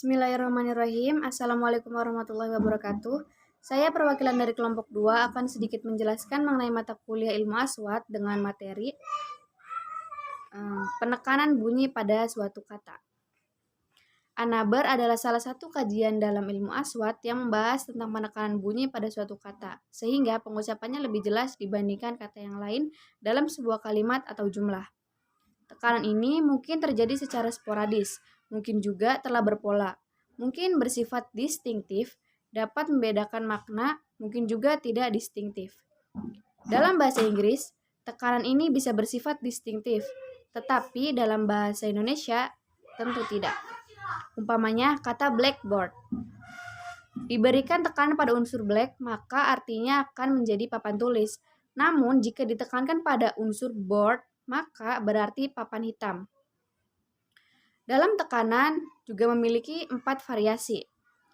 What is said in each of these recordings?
Bismillahirrahmanirrahim. Assalamualaikum warahmatullahi wabarakatuh. Saya perwakilan dari kelompok 2 akan sedikit menjelaskan mengenai mata kuliah ilmu aswat dengan materi penekanan bunyi pada suatu kata. Anabar adalah salah satu kajian dalam ilmu aswat yang membahas tentang penekanan bunyi pada suatu kata, sehingga pengucapannya lebih jelas dibandingkan kata yang lain dalam sebuah kalimat atau jumlah. Tekanan ini mungkin terjadi secara sporadis, mungkin juga telah berpola, mungkin bersifat distintif, dapat membedakan makna, mungkin juga tidak distintif. Dalam bahasa Inggris, tekanan ini bisa bersifat distintif, tetapi dalam bahasa Indonesia tentu tidak. Umpamanya kata blackboard. Diberikan tekanan pada unsur black, maka artinya akan menjadi papan tulis. Namun jika ditekankan pada unsur board, maka berarti papan hitam. Dalam tekanan juga memiliki 4 variasi.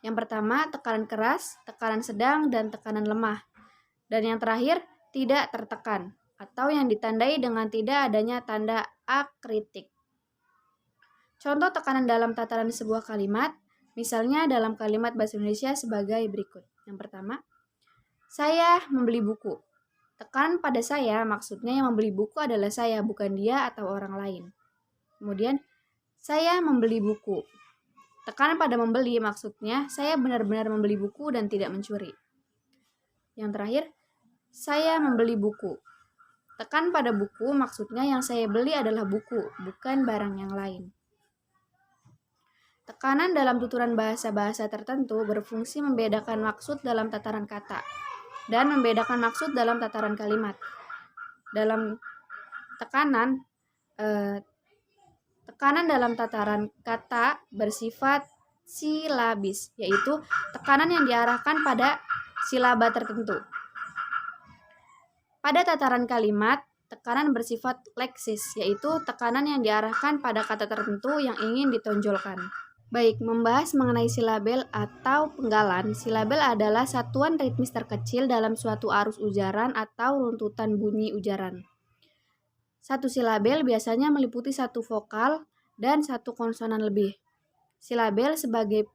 Yang pertama, tekanan keras, tekanan sedang, dan tekanan lemah. Dan yang terakhir, tidak tertekan, atau yang ditandai dengan tidak adanya tanda akritik. Contoh tekanan dalam tataran sebuah kalimat, misalnya dalam kalimat bahasa Indonesia sebagai berikut. Yang pertama, saya membeli buku. Tekanan pada saya maksudnya yang membeli buku adalah saya, bukan dia atau orang lain. Kemudian, saya membeli buku. Tekanan pada membeli maksudnya saya benar-benar membeli buku dan tidak mencuri. Yang terakhir, saya membeli buku. Tekan pada buku maksudnya yang saya beli adalah buku, bukan barang yang lain. Tekanan dalam tuturan bahasa-bahasa tertentu berfungsi membedakan maksud dalam tataran kata dan membedakan maksud dalam tataran kalimat. Dalam tekanan dalam tataran kata bersifat silabis, yaitu tekanan yang diarahkan pada silaba tertentu. Pada tataran kalimat, tekanan bersifat leksis, yaitu tekanan yang diarahkan pada kata tertentu yang ingin ditonjolkan. Baik, membahas mengenai silabel atau penggalan. Silabel adalah satuan ritmis terkecil dalam suatu arus ujaran atau runtutan bunyi ujaran. Satu silabel biasanya meliputi satu vokal dan satu konsonan lebih. Silabel sebagai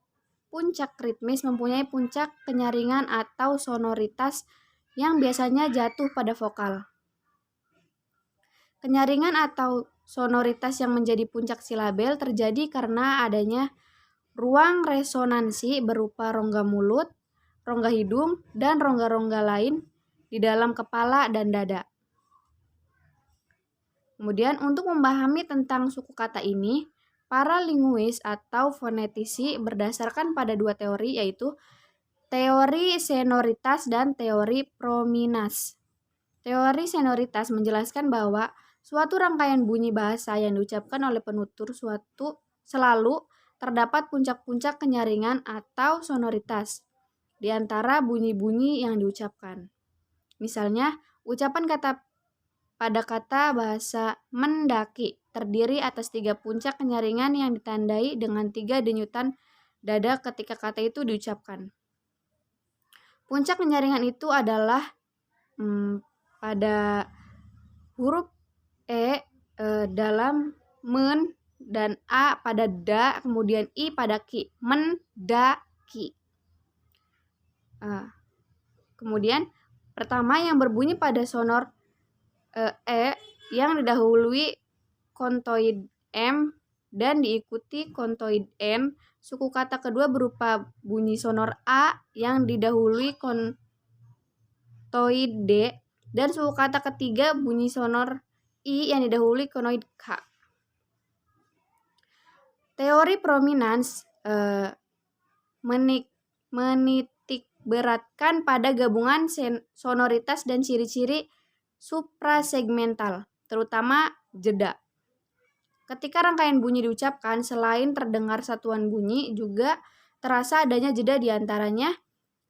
puncak ritmis mempunyai puncak kenyaringan atau sonoritas yang biasanya jatuh pada vokal. Kenyaringan atau sonoritas yang menjadi puncak silabel terjadi karena adanya ruang resonansi berupa rongga mulut, rongga hidung, dan rongga-rongga lain di dalam kepala dan dada. Kemudian untuk memahami tentang suku kata ini, para linguis atau fonetisi berdasarkan pada 2 teori, yaitu teori sonoritas dan teori prominans. Teori sonoritas menjelaskan bahwa suatu rangkaian bunyi bahasa yang diucapkan oleh penutur suatu selalu terdapat puncak-puncak kenyaringan atau sonoritas di antara bunyi-bunyi yang diucapkan. Misalnya, ucapan kata pada kata bahasa mendaki terdiri atas 3 puncak kenyaringan yang ditandai dengan 3 denyutan dada ketika kata itu diucapkan. Puncak kenyaringan itu adalah pada huruf E dalam men dan A pada da, kemudian I pada ki, mendaki. Kemudian pertama yang berbunyi pada sonor E yang didahului kontoid M dan diikuti kontoid N. Suku kata kedua berupa bunyi sonor A yang didahului kontoid D, dan suku kata ketiga bunyi sonor I yang didahului kontoid K. Teori prominans menitik beratkan pada gabungan sonoritas dan ciri-ciri suprasegmental, terutama jeda. Ketika rangkaian bunyi diucapkan, selain terdengar satuan bunyi, juga terasa adanya jeda di antaranya,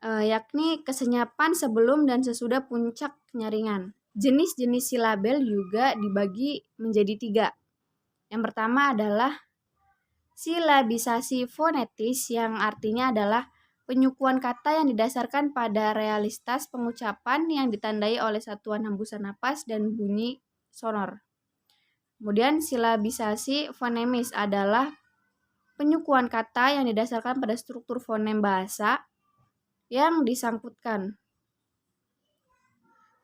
yakni kesenyapan sebelum dan sesudah puncak kenyaringan. Jenis-jenis silabel juga dibagi menjadi 3. Yang pertama adalah silabisasi fonetis, yang artinya adalah penyukuan kata yang didasarkan pada realitas pengucapan yang ditandai oleh satuan hembusan napas dan bunyi sonor. Kemudian silabisasi fonemis adalah penyukuan kata yang didasarkan pada struktur fonem bahasa yang disangkutkan.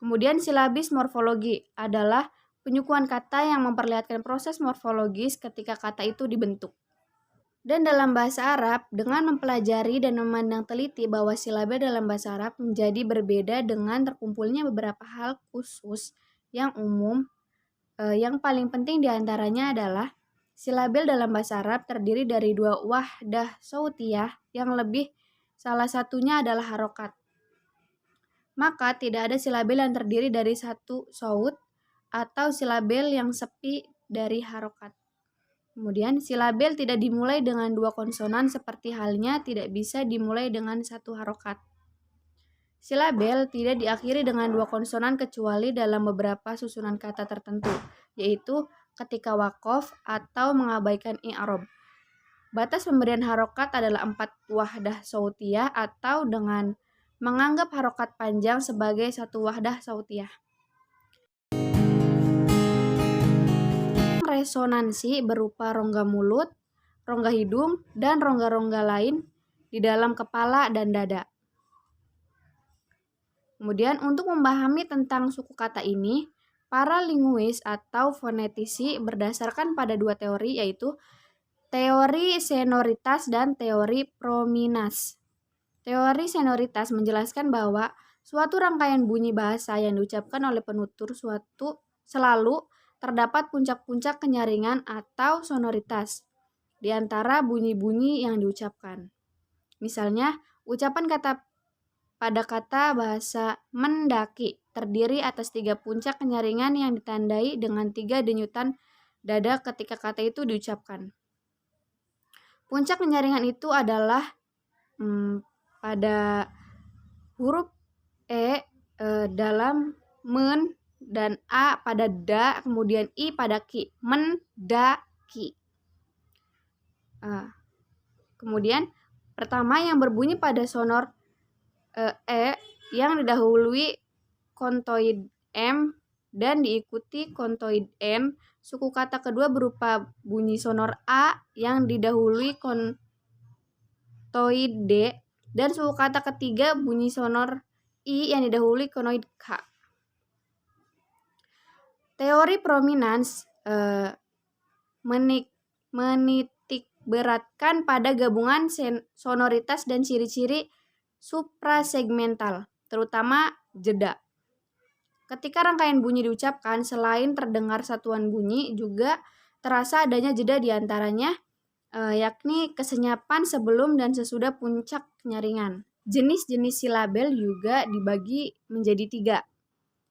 Kemudian silabis morfologi adalah penyukuan kata yang memperlihatkan proses morfologis ketika kata itu dibentuk. Dan dalam bahasa Arab, dengan mempelajari dan memandang teliti bahwa silabel dalam bahasa Arab menjadi berbeda dengan terkumpulnya beberapa hal khusus yang umum, yang paling penting diantaranya adalah silabel dalam bahasa Arab terdiri dari dua wahdah sautiyah yang lebih salah satunya adalah harokat. Maka tidak ada silabel yang terdiri dari satu saut atau silabel yang sepi dari harokat. Kemudian, silabel tidak dimulai dengan dua konsonan seperti halnya tidak bisa dimulai dengan satu harokat. Silabel tidak diakhiri dengan dua konsonan kecuali dalam beberapa susunan kata tertentu, yaitu ketika waqaf atau mengabaikan i'rab. Batas pemberian harokat adalah 4 wahdah sautiyah atau dengan menganggap harokat panjang sebagai satu wahdah sautiyah. Resonansi berupa rongga mulut, rongga hidung, dan rongga-rongga lain di dalam kepala dan dada. Kemudian untuk memahami tentang suku kata ini, para linguis atau fonetisi berdasarkan pada dua teori, yaitu teori sonoritas dan teori prominans. Teori sonoritas menjelaskan bahwa suatu rangkaian bunyi bahasa yang diucapkan oleh penutur suatu selalu terdapat puncak-puncak kenyaringan atau sonoritas di antara bunyi-bunyi yang diucapkan. Misalnya, ucapan kata pada kata bahasa mendaki terdiri atas 3 puncak kenyaringan yang ditandai dengan 3 denyutan dada ketika kata itu diucapkan. Puncak kenyaringan itu adalah pada huruf dalam men dan a pada da, kemudian i pada ki, mendaki. Kemudian pertama yang berbunyi pada sonor yang didahului kontoid m dan diikuti kontoid m. Suku kata kedua berupa bunyi sonor a yang didahului kontoid d, dan suku kata ketiga bunyi sonor i yang didahului konoid k. Teori prominans menitik beratkan pada gabungan sonoritas dan ciri-ciri suprasegmental, terutama jeda. Ketika rangkaian bunyi diucapkan, selain terdengar satuan bunyi, juga terasa adanya jeda di antaranya, yakni kesenyapan sebelum dan sesudah puncak kenyaringan. Jenis-jenis silabel juga dibagi menjadi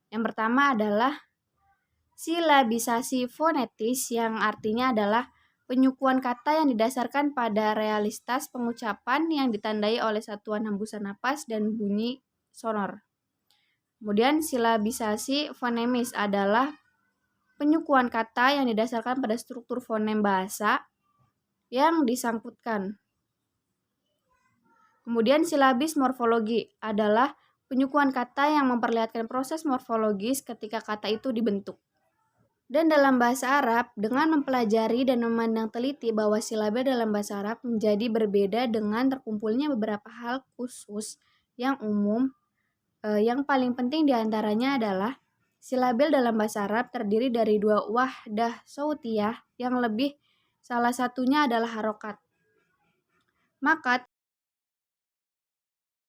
3. Yang pertama adalah silabisasi fonetis, yang artinya adalah penyukuan kata yang didasarkan pada realitas pengucapan yang ditandai oleh satuan hembusan napas dan bunyi sonor. Kemudian silabisasi fonemis adalah penyukuan kata yang didasarkan pada struktur fonem bahasa yang disangkutkan. Kemudian silabis morfologi adalah penyukuan kata yang memperlihatkan proses morfologis ketika kata itu dibentuk. Dan dalam bahasa Arab, dengan mempelajari dan memandang teliti bahwa silabel dalam bahasa Arab menjadi berbeda dengan terkumpulnya beberapa hal khusus yang umum, yang paling penting diantaranya adalah silabel dalam bahasa Arab terdiri dari dua wahdah sautiyah yang lebih salah satunya adalah harokat. Maka